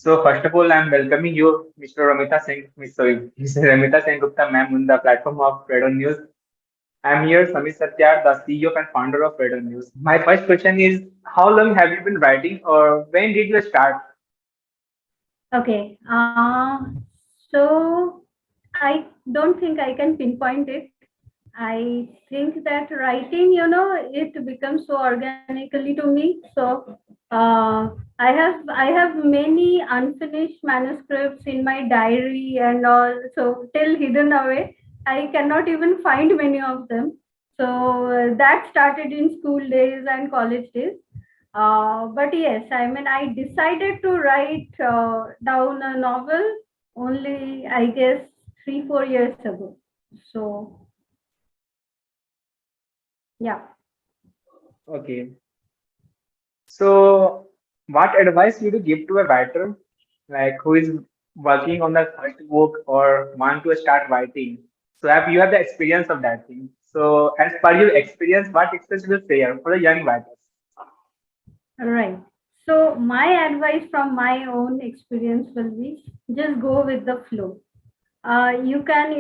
So first of all, I'm welcoming you, Mr. Ramita Singh, sorry, Mr. Ramita Sengupta, ma'am, on the platform of Raidonnews. I'm here, Satyarth, the CEO and founder of Raidonnews. My first question is, how long have you been writing, or when did you start? Okay. So I don't think I can pinpoint it. I think that writing, it becomes so organically to me. So I have many unfinished manuscripts in my diary and all. So till hidden away, I cannot even find many of them. So that started in school days and college days. But yes, I mean, I decided to write down a novel only, I guess, 3, 4 years ago. So, yeah. Okay. So, what advice would you give to a writer, like who is working on the first book or want to start writing? So, have you have the experience of that thing? So, as per your experience, what experience will share for the young writers? Right. So, my advice from my own experience will be just go with the flow. You can,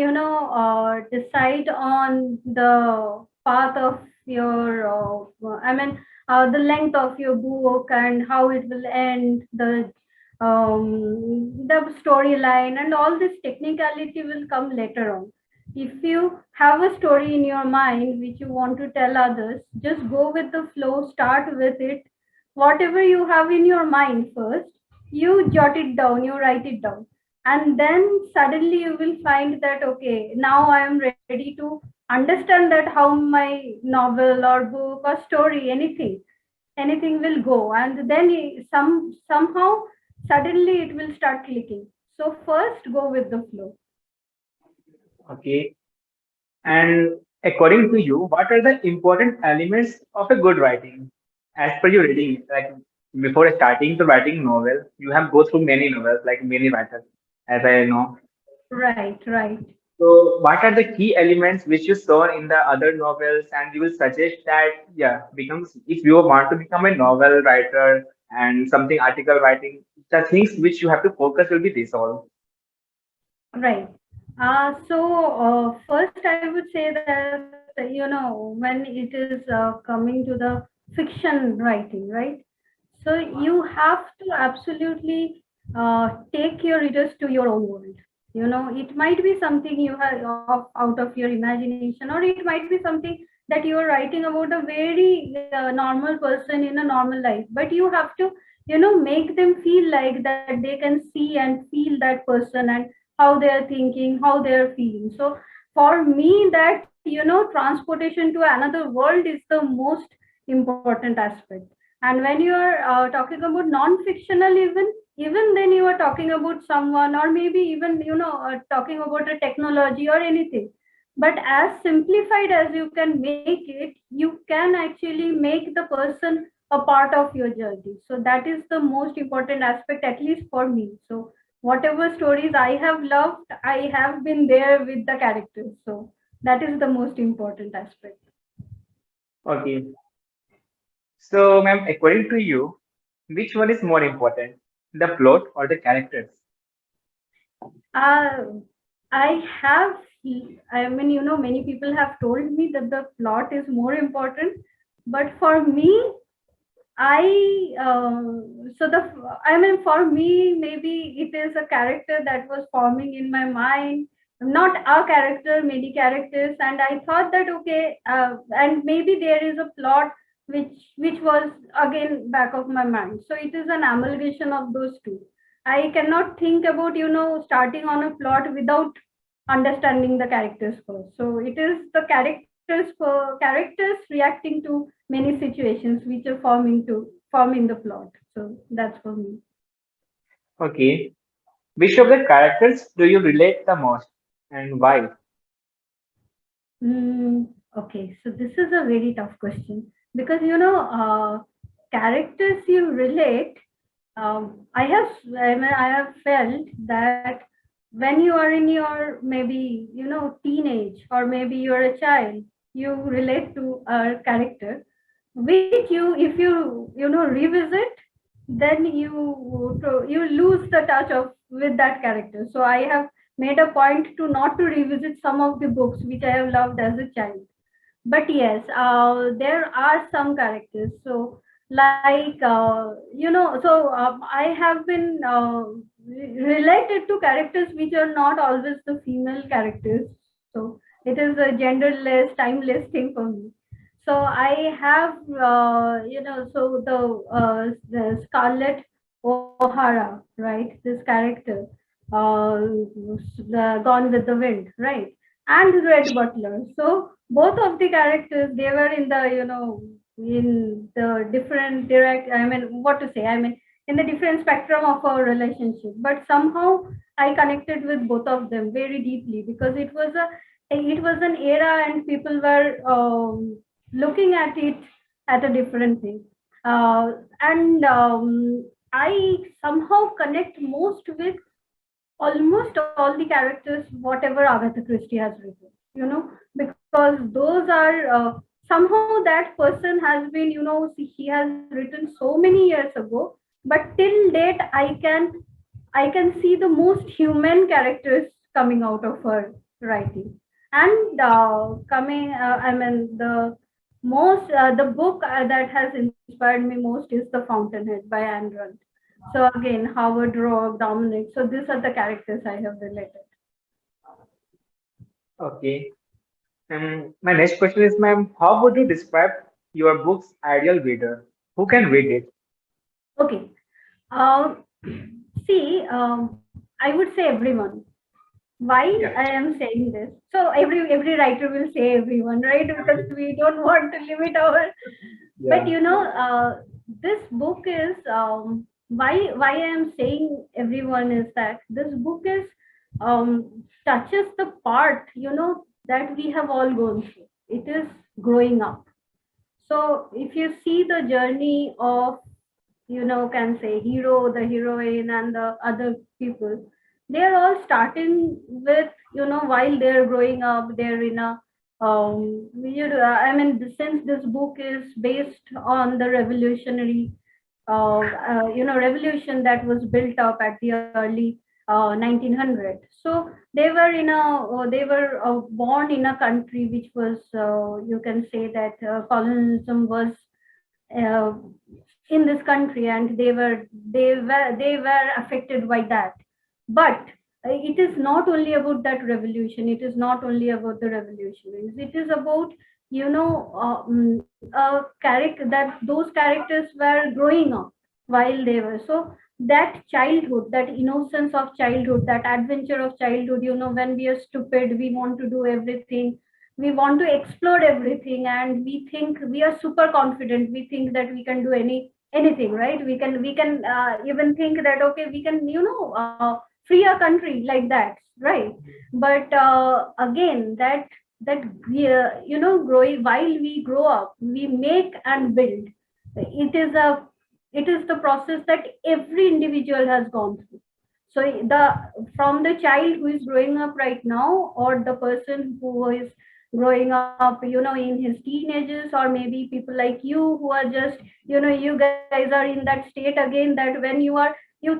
decide on the path of your, the length of your book and how it will end, the storyline, and all this technicality will come later on. If you have a story in your mind which you want to tell others, just go with the flow, start with it. Whatever you have in your mind first, you jot it down, you write it down, and then suddenly you will find that okay, now I am ready to understand that how my novel or book or story, anything will go, and then somehow suddenly it will start clicking. So first go with the flow. Okay. And according to you, what are the important elements of a good writing? As per your reading, like before starting to writing novel, you have go through many novels, like many writers, as I know. Right. So, what are the key elements which you saw in the other novels, and you will suggest that becomes if you want to become a novel writer and something article writing, the things which you have to focus will be this all. Right. So first I would say that when it is coming to the fiction writing, right? So you have to absolutely take your readers to your own world. It might be something you have out of your imagination, or it might be something that you are writing about a very normal person in a normal life. But you have to, make them feel like that they can see and feel that person and how they are thinking, how they are feeling. So for me, that transportation to another world is the most important aspect. And when you are talking about non-fictional, even then you are talking about someone, or maybe even talking about a technology or anything. But as simplified as you can make it, you can actually make the person a part of your journey. So that is the most important aspect, at least for me. So whatever stories I have loved, I have been there with the characters. So that is the most important aspect. Okay. So, ma'am, according to you, which one is more important, the plot or the characters? uh, I have, I mean, many people have told me that the plot is more important, but for me, so I mean, for me, maybe it is a character that was forming in my mind, not a character, many characters, and I thought that okay, and maybe there is a plot which was again back of my mind. So it is an amalgamation of those two. I cannot think about starting on a plot without understanding the characters first. So it is the characters reacting to many situations which are forming the plot. So that's for me. Okay. Which of the characters do you relate the most and why? Okay, so this is a very tough question because characters you relate. I have felt that when you are in your maybe teenage, or maybe you're a child, you relate to a character which you, if you revisit, then you lose the touch of with that character. So I have made a point to not to revisit some of the books which I have loved as a child. But yes, there are some characters. So like I have been related to characters which are not always the female characters. So it is a genderless, timeless thing for me. So I have, the Scarlett O'Hara, right? This character, the Gone with the Wind, right? And Red Butler. So both of the characters, they were in the, in the different direct. I mean, what to say? I mean, in the different spectrum of our relationship. But somehow I connected with both of them very deeply because it was an era and people were looking at it at a different thing. And I somehow connect most with almost all the characters, whatever Agatha Christie has written, because those are somehow that person has been, he has written so many years ago, but till date I can see the most human characters coming out of her writing. And coming, I mean, the book that has inspired me most is The Fountainhead by Anne Rand. So again, Howard, Rogue, Dominic. So these are the characters I have related. Okay. My next question is, ma'am, how would you describe your book's ideal reader? Who can read it? Okay. Um, See, I would say everyone. Why I Yeah. am saying this? So every writer will say everyone, right? Because we don't want to limit our. But Yeah. this book is why I am saying everyone is that this book is touches the part that we have all gone through. It is growing up. So if you see the journey of, can say hero, the heroine, and the other people, they're all starting with, while they're growing up, they're in a I mean, since this book is based on the revolution that was built up at the early 1900. So they were born in a country which was, you can say that colonialism was uh, in this country, and they were affected by that. But it is not only about that revolution, it is not only about the revolutionaries, it is about, a character that those characters were growing up while they were. So that childhood, that innocence of childhood, that adventure of childhood, when we are stupid, we want to do everything, we want to explore everything, and we think we are super confident, we think that we can do anything, right? We can even think that okay, we can, free a country like that, right? But again, growing, while we grow up, we make and build. It is a it is the process that every individual has gone through. So from the child who is growing up right now, or the person who is growing up, in his teenagers, or maybe people like you who are just, you guys are in that state again, that when you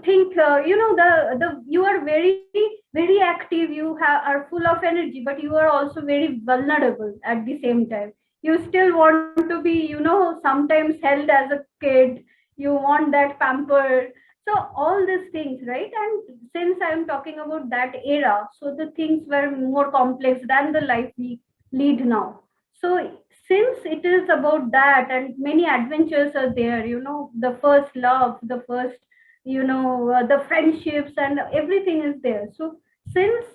think, the you are very active, are full of energy, but you are also very vulnerable at the same time. You still want to be, sometimes held as a kid. You want that pamper. So all these things, right? And since I'm talking about that era, so the things were more complex than the life we lead now. So since it is about that, and many adventures are there, the first love, the first, the friendships, and everything is there. So since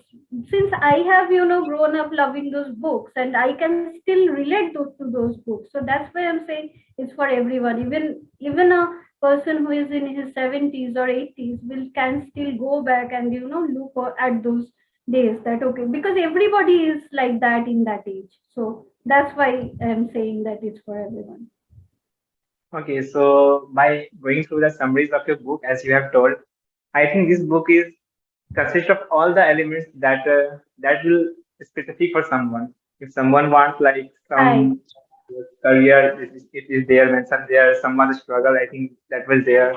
since I have, grown up loving those books, and I can still relate to those books, so that's why I'm saying it's for everyone. Even a person who is in his 70s or 80s will can still go back and, look at those days, that okay, because everybody is like that in that age. So that's why I'm saying that it's for everyone. Okay, so by going through the summaries of your book, as you have told, I think this book is consist of all the elements that will specific for someone. If someone wants like Right. some career, it is there mentioned there. Someone's struggle, I think that was there.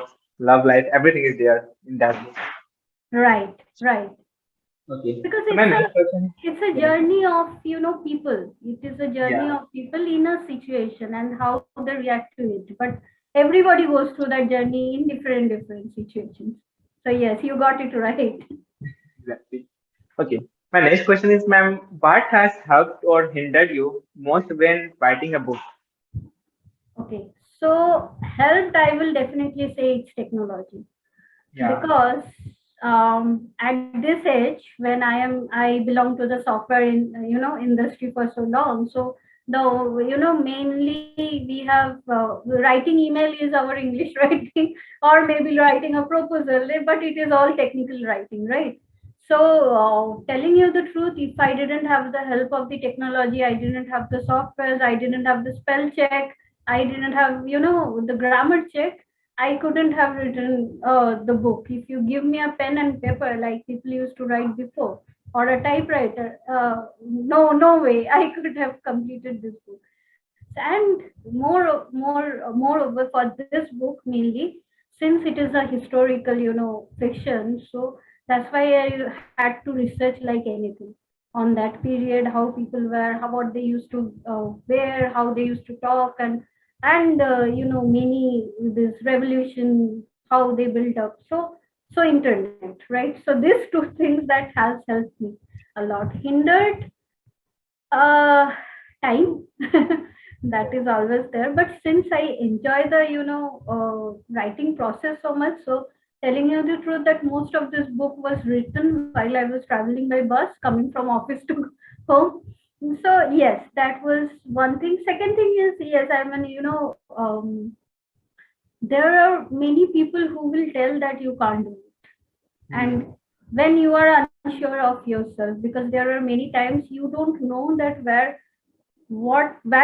love life, everything is there in that book. Right, right. Okay. Because So my next question. it's a Yes. journey of people. It is a journey Yeah. of people in a situation and how they react to it. But everybody goes through that journey in different situations. So yes, you got it right. Exactly. Okay. My next question is, ma'am, what has helped or hindered you most when writing a book? Okay, so helped, I will definitely say it's technology, Yeah. because at this age, when I belong to the software in industry for so long. So the mainly we have writing email is our English writing, or maybe writing a proposal, but it is all technical writing, right? So telling you the truth, if I didn't have the help of the technology, I didn't have the softwares, I didn't have the spell check, I didn't have the grammar check, I couldn't have written the book. If you give me a pen and paper like people used to write before, or a typewriter, no way I could have completed this book. And moreover, for this book mainly, since it is a historical, fiction, so that's why I had to research like anything on that period, how people were, how what they used to wear, how they used to talk, and many this revolution, how they built up. So internet, right? So these two things that has helped me a lot. Hindered, uh, time. That is always there. But since I enjoy the writing process so much, so telling you the truth, that most of this book was written while I was traveling by bus coming from office to home. So yes, that was one thing. Second thing is, yes, I mean, there are many people who will tell that you can't do it. Hmm. And when you are unsure of yourself, because there are many times you don't know that where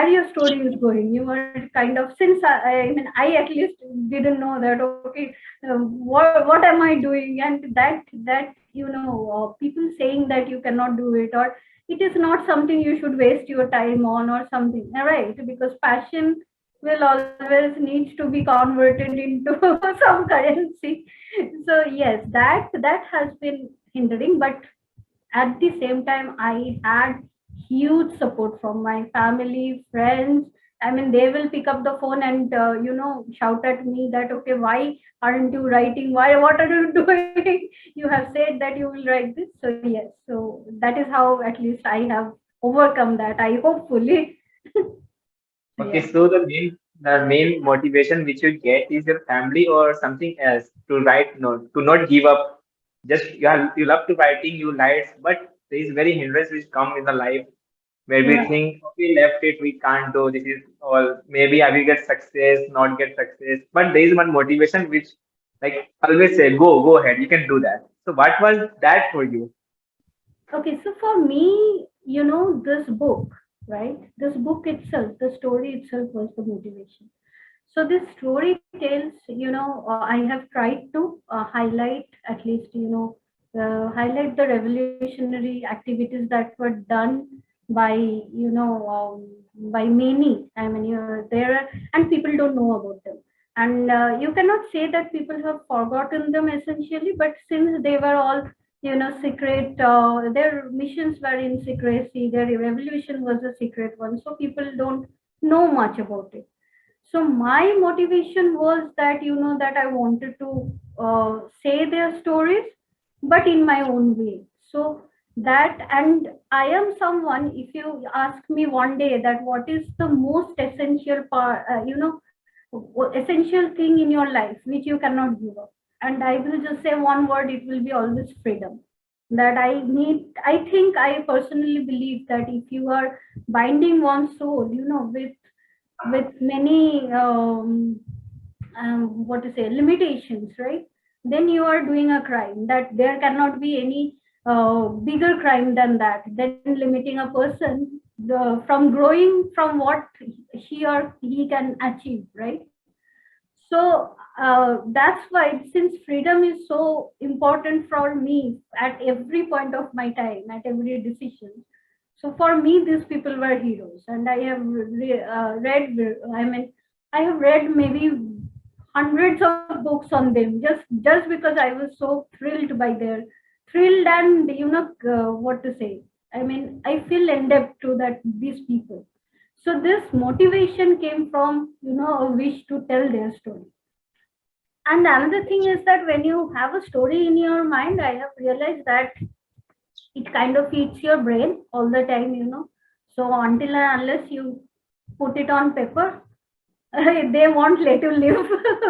your story is going. You are kind of, since I mean, I at least didn't know that. Okay, what am I doing? And that people saying that you cannot do it, or it is not something you should waste your time on, or something, right? Because passion will always needs to be converted into some currency. So yes, that has been hindering. But at the same time, I had huge support from my family, friends. I mean, they will pick up the phone and shout at me that, okay, why aren't you writing? Why, what are you doing? You have said that you will write this. So yes, so that is how at least I have overcome that, I hopefully. Okay, Yeah. so the main motivation which you get is your family or something else to write, no, to not give up. Just you love to writing, you write, but there is very hindrance which come in the life where we Right. think, okay, left it, we can't do this is all. Maybe I will get success, not get success. But there is one motivation which like always say, go ahead, you can do that. So what was that for you? Okay, so for me, this book, right? This book itself, the story itself was the motivation. So this story tells, I have tried to highlight, at least, highlight the revolutionary activities that were done by, by many. I mean, there are, and people don't know about them. And you cannot say that people have forgotten them essentially, but since they were all, secret, their missions were in secrecy, their revolution was a secret one. So people don't know much about it. So my motivation was that, that I wanted to say their stories, but in my own way. So that, and I am someone, if you ask me one day that what is the most essential part, essential thing in your life which you cannot give up, and I will just say one word, it will be always freedom. That I need, I think, I personally believe that if you are binding one's soul, with many what to say, limitations, right? Then you are doing a crime. That there cannot be any bigger crime than that, than limiting a person from growing from what he or he can achieve, right? So that's why, since freedom is so important for me at every point of my time, at every decision, so for me these people were heroes. And I have read, I mean, I have read maybe hundreds of books on them, just because I was so thrilled by their thrilled, and what to say. I mean, I feel indebted to that these people. So this motivation came from a wish to tell their story. And another thing is that when you have a story in your mind, I have realized that it kind of feeds your brain all the time. So until and unless you put it on paper, they won't let you live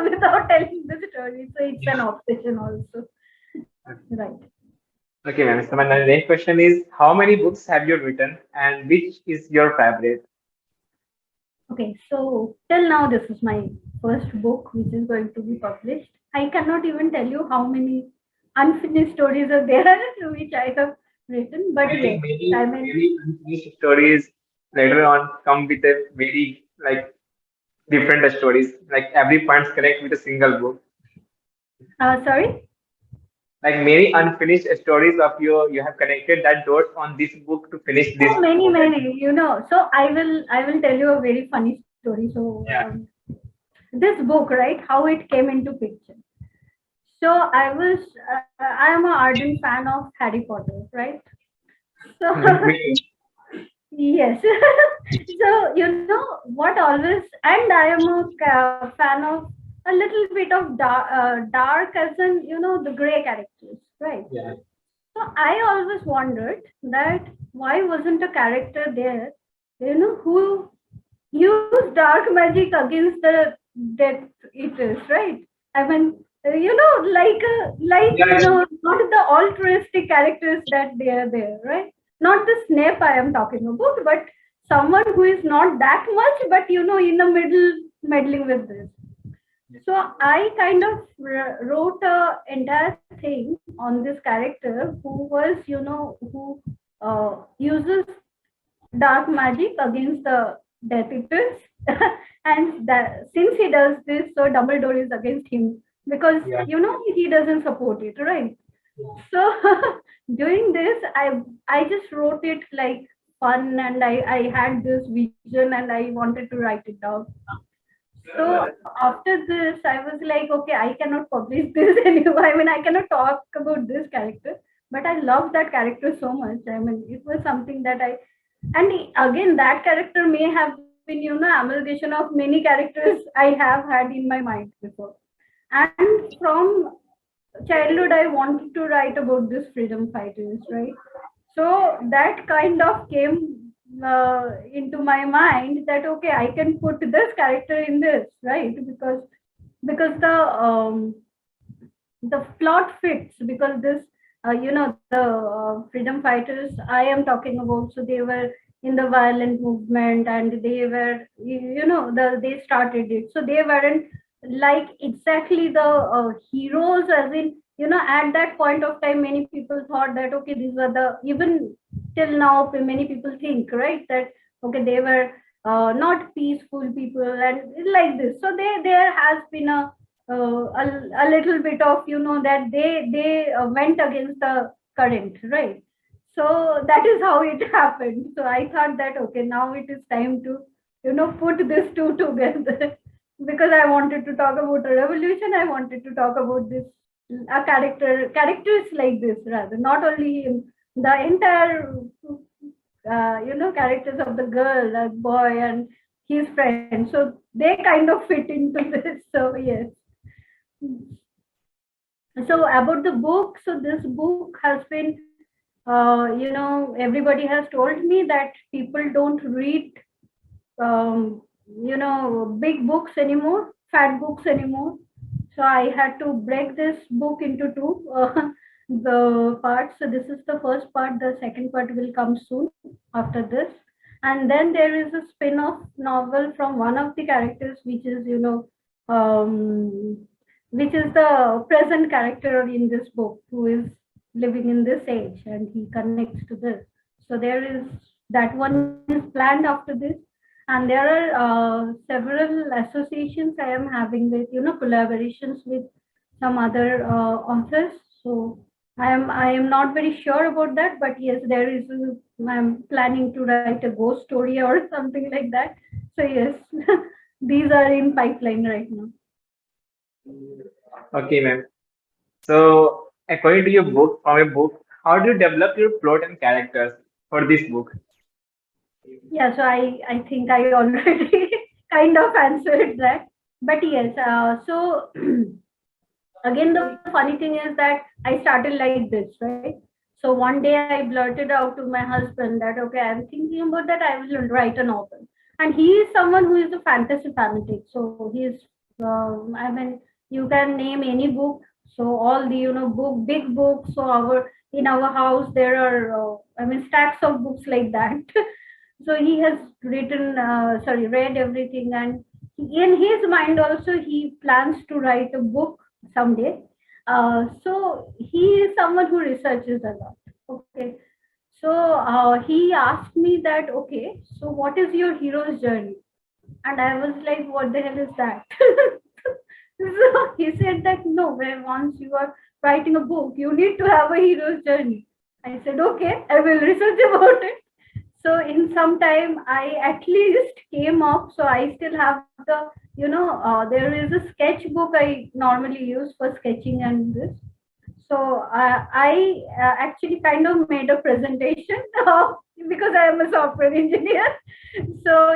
without telling the story. So it's an obsession also. Right. Okay, ma'am. So my next question is, how many books have you written, and which is your favorite? Okay. So till now, this is my first book which is going to be published. I cannot even tell you how many unfinished stories are there which I have written. But I yes, think I maybe mean, unfinished stories later on come with a very like different stories. Like every point's connect with a single book. sorry. Like many unfinished stories of you have connected that dots on this book to finish this Oh, many, book. I think. many. So I will tell you a very funny story. So Yeah. this book, right? How it came into picture. So I am a ardent fan of Harry Potter, right? So yes. So what always, and I am a fan of a little bit of dark, as in the gray characters, right? Yeah. So I always wondered that why wasn't a character there, who use dark magic against the Death Eaters, right? I mean, Yeah. not the altruistic characters that they are there, right? Not the Snape I am talking about, but someone who is not that much, but in the middle, meddling with this. So I kind of wrote a entire thing on this character who was, who uses dark magic against the Death Eaters. And that since he does this, so Dumbledore is against him because Yeah. he doesn't support it, right? So doing this, I just wrote it like fun, and I had this vision and I wanted to write it down. So after this, I was like, okay, I cannot publish this anymore. I mean, I cannot talk about this character, but I love that character so much. I mean, it was something that and again, that character may have been, amalgamation of many characters I have had in my mind before. And from childhood, I wanted to write about this freedom fighters, right? So that kind of came into my mind that okay, I can put this character in this, right? Because the plot fits, because this the freedom fighters I am talking about, so they were in the violent movement, and they were they started it, so they weren't like exactly the heroes, as in at that point of time many people thought that okay, these were the, even till now many people think, right, that okay, they were not peaceful people and like this. So there has been a little bit of that they went against the current, right? So that is how it happened. So I thought that okay, now it is time to put these two together because I wanted to talk about a revolution. I wanted to talk about this a characters like this, rather not only him, the entire characters of the girl, the boy, and his friend. So they kind of fit into this. So yes. So about the book, so this book has been, everybody has told me that people don't read, big books anymore, fat books anymore. So I had to break this book into two the parts. So this is the first part. The second part will come soon after this. And then there is a spin-off novel from one of the characters, which is which is the present character in this book, who is living in this age, and he connects to this. So there is that one is planned after this, and there are several associations I am having with collaborations with some other authors. So I am not very sure about that, but yes, there is. I'm planning to write a ghost story or something like that. So yes, these are in pipeline right now. Okay, ma'am. So, according to your book, from your book, how do you develop your plot and characters for this book? Yeah, so I think I already kind of answered that. But yes, so again, the funny thing is that I started like this, right? So one day I blurted out to my husband that, okay, I'm thinking about that I will write a novel. And he is someone who is a fantasy fanatic. So he's, I mean, you can name any book. So all the, big books. So in our house, there are, I mean, stacks of books like that. So he has read everything. And in his mind also, he plans to write a book someday. So he is someone who researches a lot. Okay. So he asked me that, okay, so what is your hero's journey? And I was like, what the hell is that? So he said that no, where once you are writing a book, you need to have a hero's journey. I said, okay, I will research about it. So in some time, I at least came up. So I still have there is a sketchbook I normally use for sketching and this. So I actually kind of made a presentation because I am a software engineer. So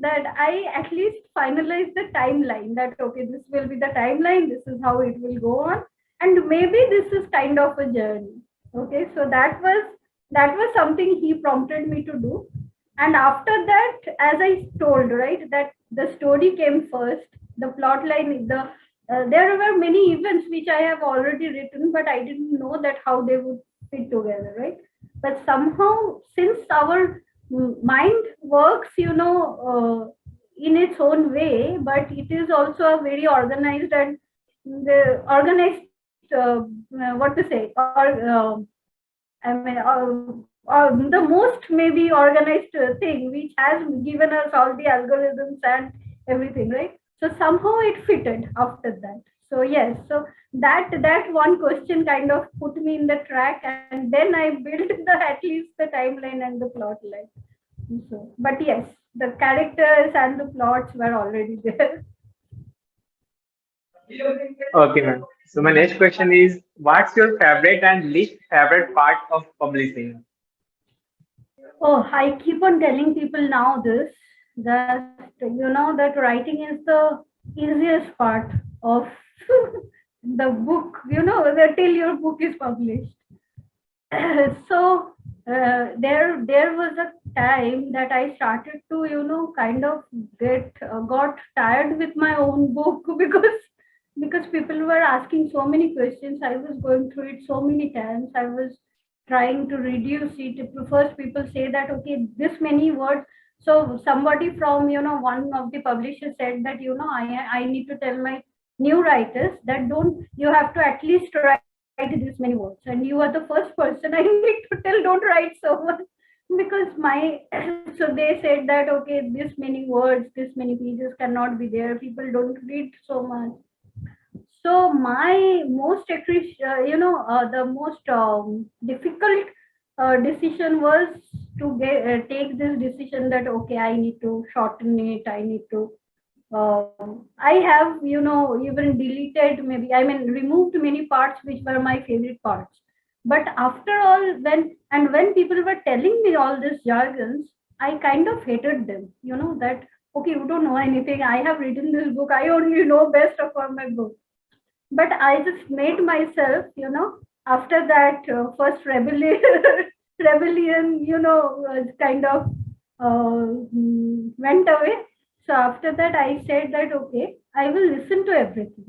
that I at least finalized the timeline that okay, this will be the timeline. This is how it will go on, and maybe this is kind of a journey. Okay, so that was something he prompted me to do. And after that, as I told, right, that the story came first, the plot line, there were many events which I have already written, but I didn't know that how they would fit together, right? But somehow, since our mind works, in its own way, but it is also a very organized and the organized, what to say, or I mean, the most maybe organized thing which has given us all the algorithms and everything, right? So somehow it fitted after that. So yes, so that one question kind of put me in the track, and then I built the at least the timeline and the plot line. So, but yes, the characters and the plots were already there. Okay, ma'am. So, my next question is, what's your favorite and least favorite part of publishing? Oh, I keep on telling people now this that that writing is the easiest part of the book. Till your book is published. So there was a time that I started to kind of get got tired with my own book because people were asking so many questions. I was going through it so many times. I was trying to reduce it. First, people say that okay, this many words. So somebody from one of the publishers said that I need to tell my new writers that don't you have to at least write this many words, and you are the first person I need to tell don't write so much because my so they said that okay, this many words, this many pages cannot be there, people don't read so much. So my most the most difficult decision was to take this decision that okay, I need to shorten it, I need to I have even deleted, maybe I mean removed many parts which were my favorite parts. But after all, when people were telling me all these jargons, I kind of hated them, that okay, you don't know anything, I have written this book, I only know best of all my book. But I just made myself, after that first rebellion, rebellion, kind of went away. So after that, I said that okay, I will listen to everything.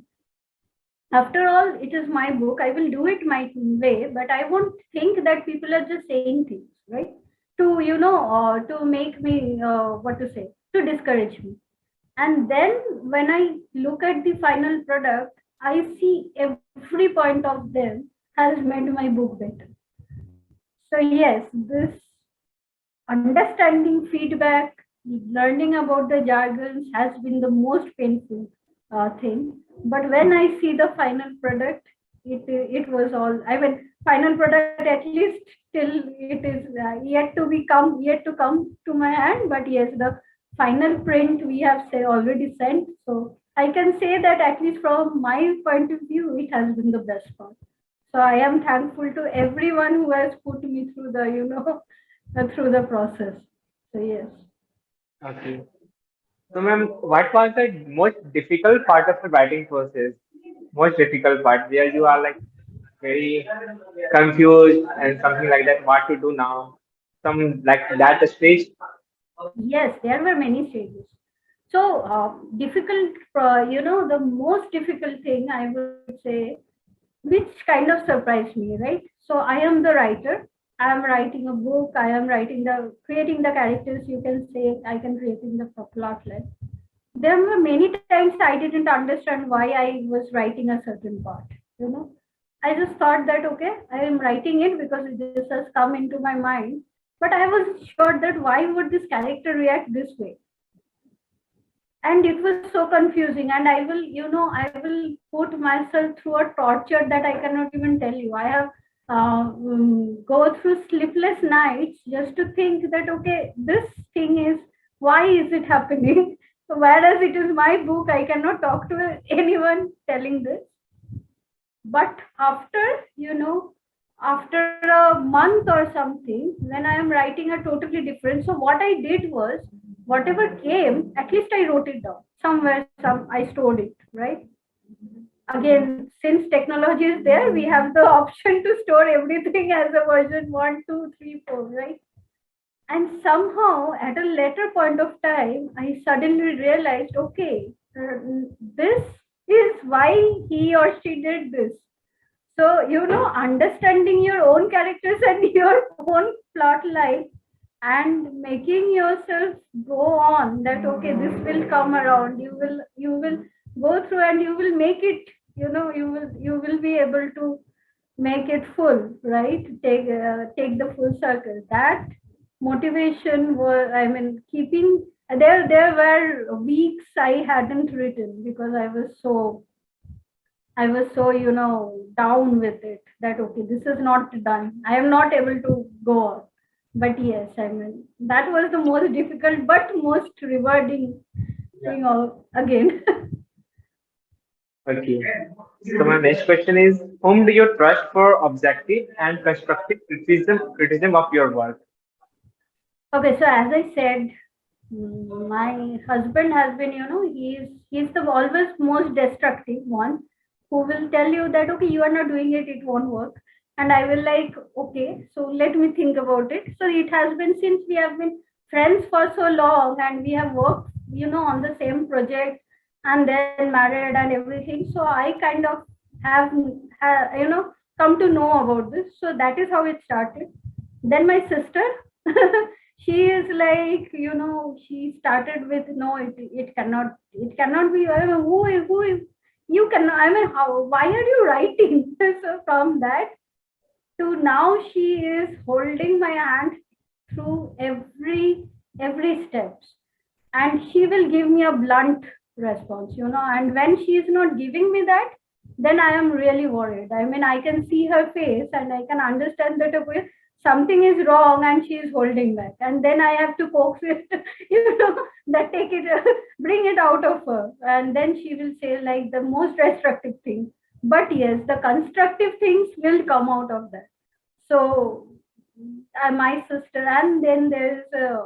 After all, it is my book. I will do it my way, but I won't think that people are just saying things, right? To make me what to say, to discourage me. And then when I look at the final product, I see every point of them has made my book better. So yes, this understanding feedback, learning about the jargons has been the most painful thing. But when I see the final product, it was all. I mean, final product at least till it is yet to come to my hand. But yes, the final print we have say already sent. So I can say that at least from my point of view, it has been the best part. So I am thankful to everyone who has put me through the, through the process. So yes. Okay. So, ma'am, what was the most difficult part of the writing process? Most difficult part where you are like very confused and something like that. What to do now? Some like that stage. Yes, there were many stages. So difficult, the most difficult thing I would say, which kind of surprised me, right? So I am the writer. I am writing a book. I am creating the characters. You can say I can creating the plot line. There were many times I didn't understand why I was writing a certain part. You know, I just thought that okay, I am writing it because this has come into my mind. But I was sure that why would this character react this way? And it was so confusing. And I will put myself through a torture that I cannot even tell you. I have go through sleepless nights just to think that okay, this thing is, why is it happening? Whereas it is my book, I cannot talk to anyone telling this. But after a month or something, when I am writing a totally different, so what I did was, whatever came, at least I wrote it down somewhere, I stored it, right? Again, since technology is there, we have the option to store everything as a version 1, 2, 3, 4, right? And somehow, at a later point of time, I suddenly realized, okay, this is why he or she did this. So, understanding your own characters and your own plot line, and making yourself go on that okay, this will come around, you will go through and you will make it, you will be able to make it full, right? Take the full circle. That motivation was, I mean, keeping there were weeks I hadn't written because I was so, down with it that okay, this is not done. I am not able to go on. But yes, I mean, that was the most difficult but most rewarding thing again. Okay. So my next question is, whom do you trust for objective and constructive criticism of your work? Okay, so as I said, my husband has been, he's the always most destructive one who will tell you that okay, you are not doing it, it won't work. And I will like, okay, so let me think about it. So it has been since we have been friends for so long and we have worked, on the same project and then married and everything. So I kind of have, come to know about this. So that is how it started. Then my sister, she is like, she started with no, it cannot be. I mean, you can. I mean, how? Why are you writing? So from that to now, she is holding my hand through every steps, and she will give me a blunt response, and when she is not giving me that, then I am really worried. I mean, I can see her face and I can understand that okay, something is wrong and she is holding back, and then I have to coax it, that take it, bring it out of her, and then she will say like the most destructive thing. But yes, the constructive things will come out of that. So my sister, and then there's a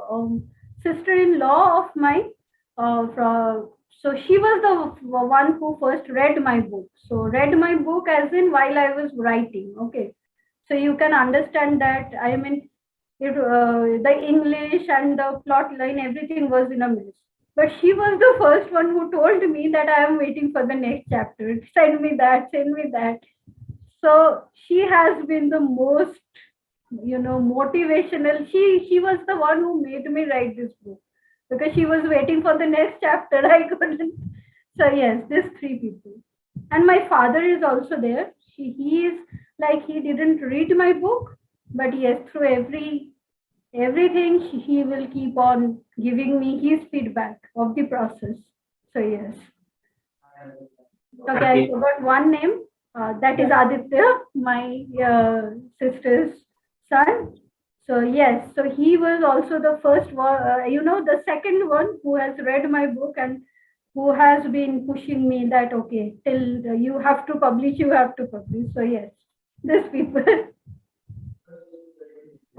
sister-in-law of mine. So she was the one who first read my book. So read my book as in while I was writing. Okay, so you can understand that. I mean, the English and the plot line, everything was in a mess. But she was the first one who told me that I am waiting for the next chapter. Send me that. Send me that. So she has been the most, motivational. She was the one who made me write this book because she was waiting for the next chapter. I couldn't. So yes, these three people. And my father is also there. He is like, he didn't read my book, but yes, through everything he will keep on giving me his feedback of the process. So yes. Okay, I Okay. forgot one name. That is Aditya, my sister's son. So yes, so he was also the first one, the second one who has read my book and who has been pushing me that okay, till you have to publish, you have to publish. So yes, these people.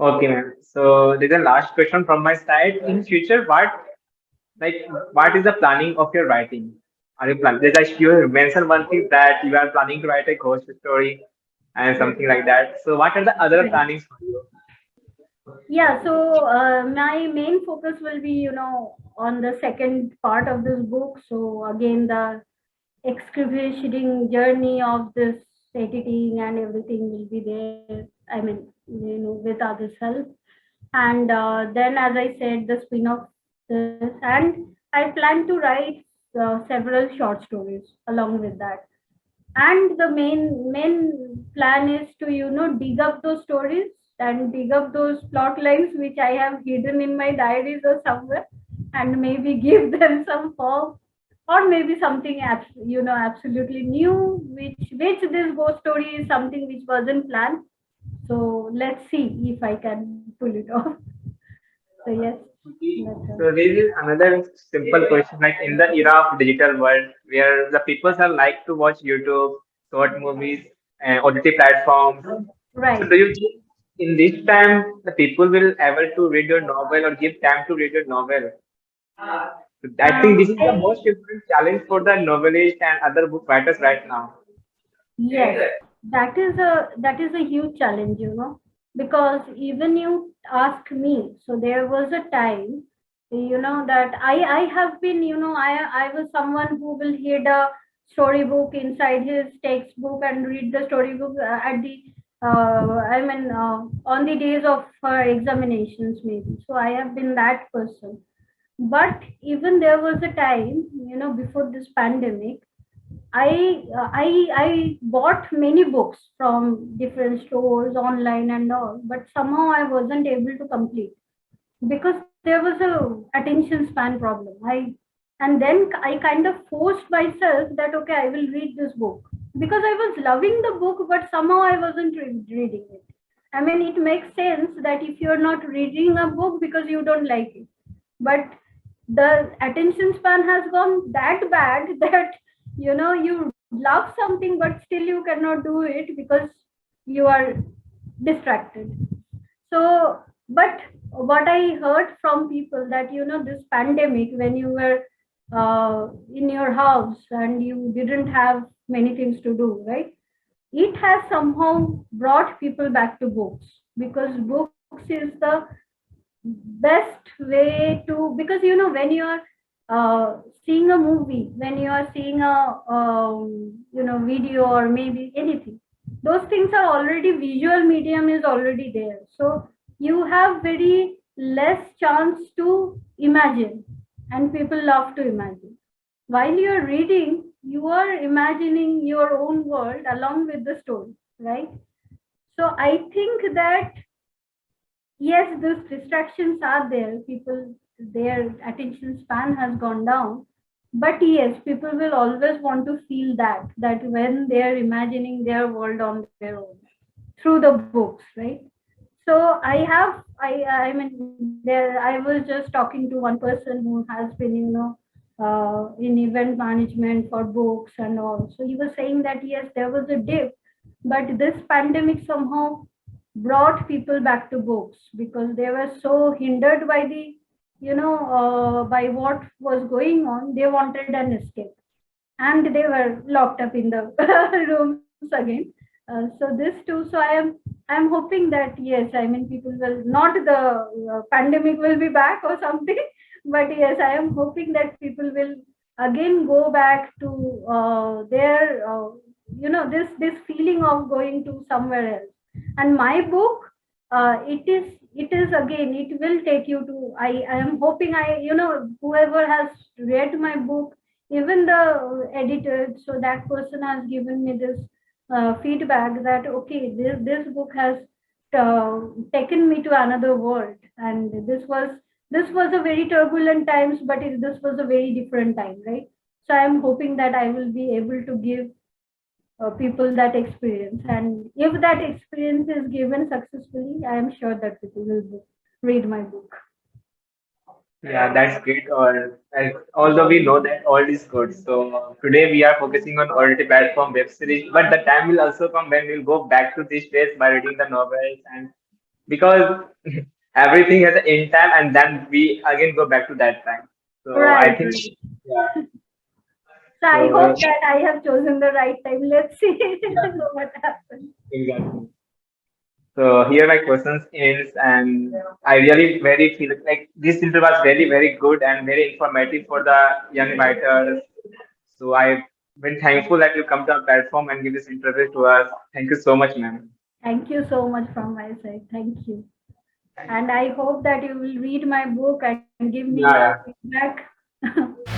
Okay, ma'am. So there's a last question from my side. In future, like what is the planning of your writing? Are you planning? There's like you mentioned one thing that you are planning to write a ghost story and something like that. So what are the other Right. plannings for you? Yeah, so my main focus will be, on the second part of this book. So again, the excruciating journey of this editing and everything will be there. I mean, with others' help. And then, as I said, the spin off this, and I plan to write several short stories along with that. And the main plan is to dig up those stories and dig up those plot lines which I have hidden in my diaries or somewhere, and maybe give them some form, or maybe something absolutely new, which this ghost story is something which wasn't planned. So let's see if I can pull it off. So yes, Okay. that's all. So this is another simple question. Like in the era of digital world, where the people are like to watch YouTube, short movies, and OTT platforms. So Right. do you think in this time the people will able to read your novel or give time to read your novel? So I think this is the I most important challenge for the novelist and other book writers right now. Yes, that is a huge challenge, because even you ask me, so there was a time, that I have been, I was someone who will read a storybook inside his textbook and read the storybook at the on the days of examinations maybe. So I have been that person. But even there was a time, before this pandemic, I bought many books from different stores online and all, but somehow I wasn't able to complete because there was a attention span problem. And then I kind of forced myself that okay, I will read this book because I was loving the book, but somehow I wasn't reading it. I mean, it makes sense that if you're not reading a book because you don't like it, but the attention span has gone that bad that you love something but still you cannot do it because you are distracted. So, but what I heard from people that this pandemic, when you were in your house and you didn't have many things to do, right? It has somehow brought people back to books, because books is the best way to, because when you are seeing a movie, when you are seeing a video or maybe anything, those things are already, visual medium is already there, so you have very less chance to imagine, and people love to imagine. While you're reading, you are imagining your own world along with the story, right? So I think that yes, those distractions are there. People, their attention span has gone down. But yes, people will always want to feel that when they are imagining their world on their own through the books, right? So I mean, there, I was just talking to one person who has been, in event management for books and all. So he was saying that yes, there was a dip, but this pandemic somehow brought people back to books because they were so hindered by the, by what was going on. They wanted an escape, and they were locked up in the rooms again. So this too. So I'm hoping that yes, I mean, people will not, the pandemic will be back or something, but yes, I am hoping that people will again go back to their this feeling of going to somewhere else. And my book, it is again, it will take you to, I am hoping, whoever has read my book, even the editor, so that person has given me this feedback that okay, this book has taken me to another world, and this was a very turbulent times, but this was a very different time, right? So I am hoping that I will be able to give people that experience, and if that experience is given successfully, I am sure that people will read my book. Yeah, that's great. Although we know that old is good, so today we are focusing on old platform web series. But the time will also come when we'll go back to this place by reading the novels, and because everything has an end time, and then we again go back to that time. So I Right, think, right. yeah. So I So hope that I have chosen the right time. Let's see yeah, what happens. exactly. So here my questions ends, and I really very feel like this interview was very good and very informative for the young writers. So I'm very thankful that you come to our platform and give this interview to us. Thank you so much, ma'am. Thank you so much from my side. Thank you. And I hope that you will read my book and give me your Yeah, feedback.